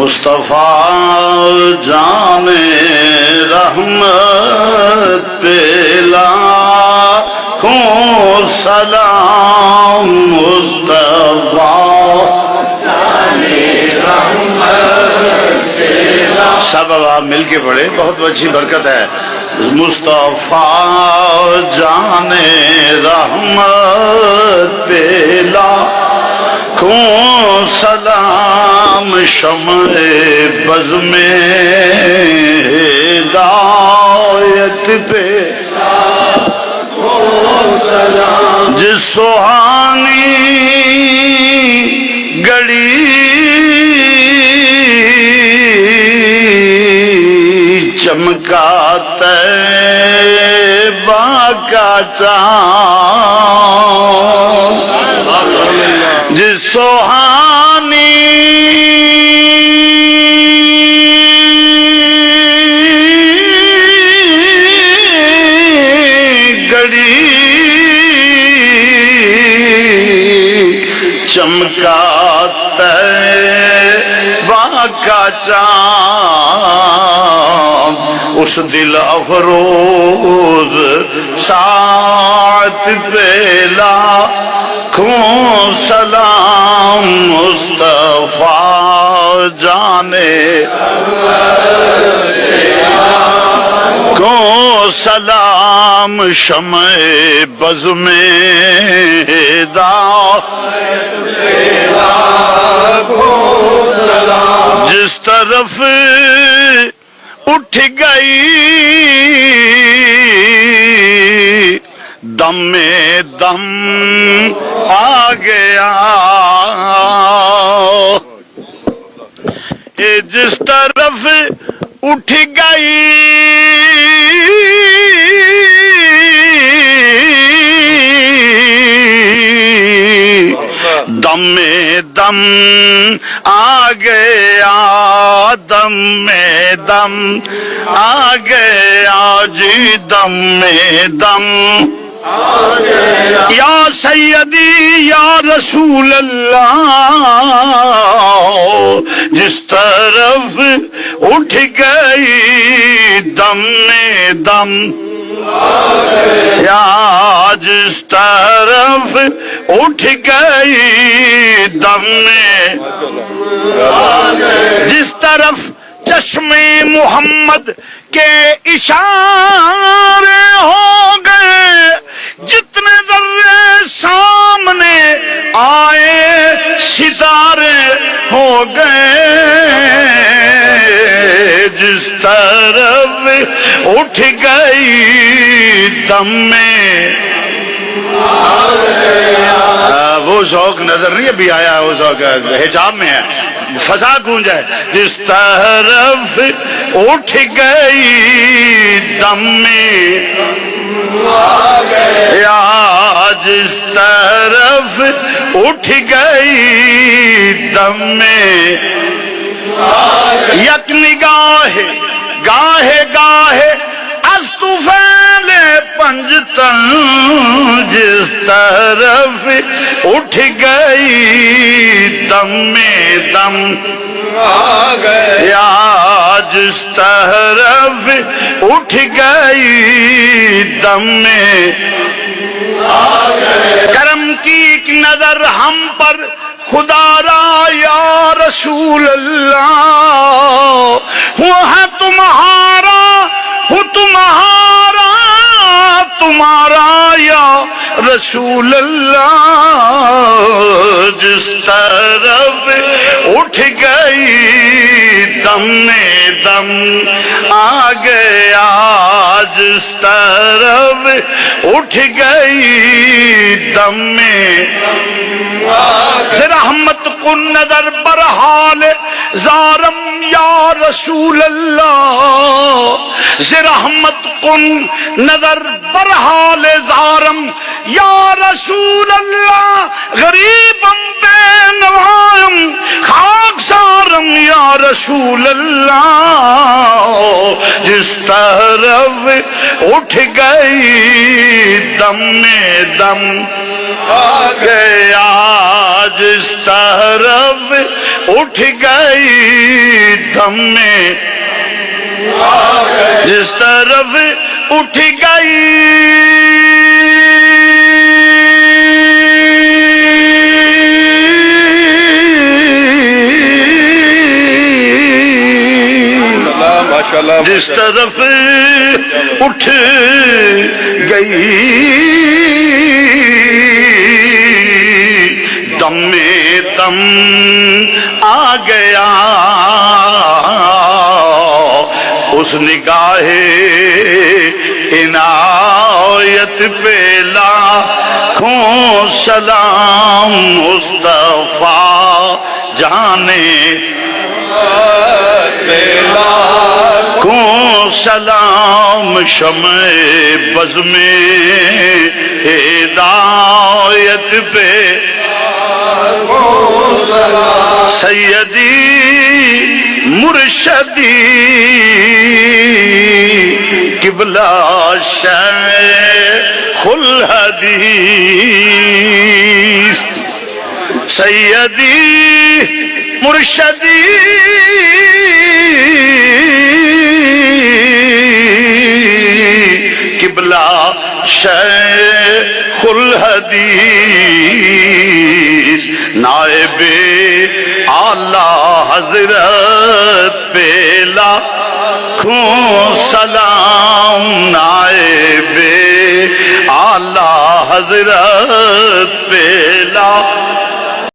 مصطفیٰ جان رحمت پہ لاکھوں سلام مصطفیٰ جان رحمت پہ لاکھوں. سب اب آپ مل کے پڑھے، بہت اچھی برکت ہے. مصطفیٰ جان رحمت پہ لاکھوں سلام شمع بز میں ہدایت پہ لاکھوں سلام. جس سہانی گھڑی چمکا طیبہ کا چاند، جس سہانی گھڑی چمکا طیبہ کا چاند، اس دل افروز ساعت پہ لاکھوں سلام مصطفیٰ جانے کو سلام شمع بز میں ہدایت پہ لاکھوں سلام. جس طرف اٹھ گئی دم میں دم آ گیا، جس طرف اٹھ گئی دم میں دم آ گیا، دم میں دم آ گیا جی، دم میں دم آ گیا. یا سیدی یا رسول اللہ، جس طرف اٹھ گئی دم میں دم یا جس طرف اٹھ گئی دم میں، جس طرف چشم محمد کے اشارے ہو گئے، جتنے ذرے سامنے آئے ستارے ہو گئے، جس طرف اٹھ گئی دم میں. وہ ذوق نظر نہیں ابھی آیا، وہ ذوق حجاب میں ہے، فضا گونج ہے. جس طرف اٹھ گئی دم میں یا جس طرف اٹھ گئی دم میں، یک نگاہ گاہے گاہے از طفیل پنجتن، جس طرف اٹھ گئی دم میں دم آ گیا، جس طرف اٹھ گئی دم میں کرم کی ایک نظر ہم پر خدا را یا رسول اللہ، وہ ہے تمہارا، وہ تمہارا، تمہارا یا رسول اللہ. جس طرف اٹھ گئی دم میں دم آ گیا، جس طرف اٹھ گئی دم میں رحمت کن نظر برحال زارم یا رسول اللہ، رحمت کن نظر برحال زارم یا رسول اللہ، غریبم بے نوائم خاک سارم یا رسول اللہ. جس طرف اٹھ گئی دم میں دم آ گیا، جس طرف اٹھ گئی دم میں جس طرف اٹھ گئی جس طرف اٹھ گئی دم میں دم آ گیا اس نگاہ عنایت پہ لاکھوں سلام مصطفیٰ جانے لاکھوں سلام شمع بز میں ہدایت پہ سیدی مرشدی قبلہ شیخ الحدیث سیدی مرشدی قبلہ شیخ الحدیث نائب اعلیٰ حضرت پہ لاکھوں سلام نائب اعلیٰ حضرت پہ لاکھوں